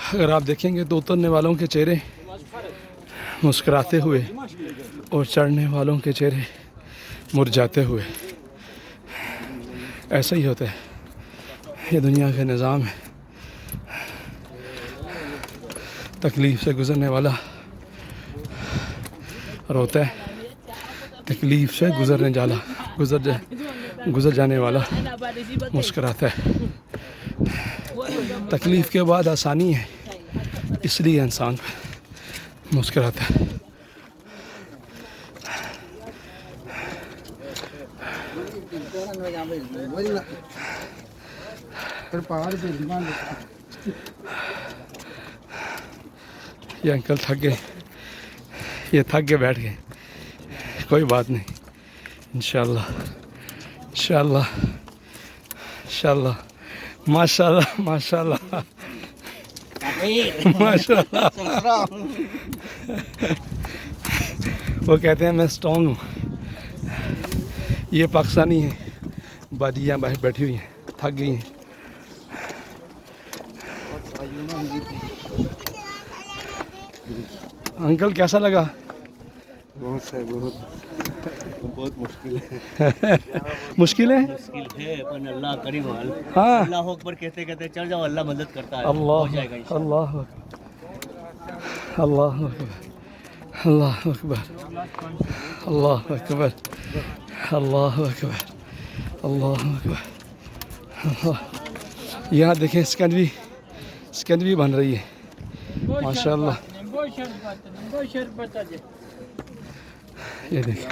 अगर आप देखेंगे तो उतरने वालों के चेहरे मुस्कुराते हुए और चढ़ने वालों के चेहरे मुरझाते हुए, ऐसा ही होता है। ये दुनिया का निज़ाम है। तकलीफ़ से गुज़रने वाला रोता है, तकलीफ़ से गुज़र जाने वाला मुस्कुराता है। तकलीफ़ के बाद आसानी है, इसलिए इंसान मुस्कुराता है। ये अंकल थक गए, ये थक के बैठ गए। कोई बात नहीं, इंशाल्लाह इंशाल्लाह इंशाल्लाह। माशाल्लाह माशाल्लाह माशाल्लाह। वो कहते हैं मैं स्ट्रॉन्ग हूँ। ये पाकिस्तानी है, बादियाँ बाहर बैठी हुई हैं, थक गई हैं। अंकल कैसा लगा? बहुत मुश्किल है। मुश्किल है, पर अल्लाह करीम है। हाँ। अल्लाह अकबर कहते कहते चढ़ जाओ, अल्लाह मदद करता है। अल्लाह हो जाएगा इंशाअल्लाह। अल्लाह अल्लाह अकबर अल्लाह अकबर अल्लाह अकबर अल्लाह अकबर। यहाँ देखें स्कंदवी बन रही है, माशाल्लाह। ये देखें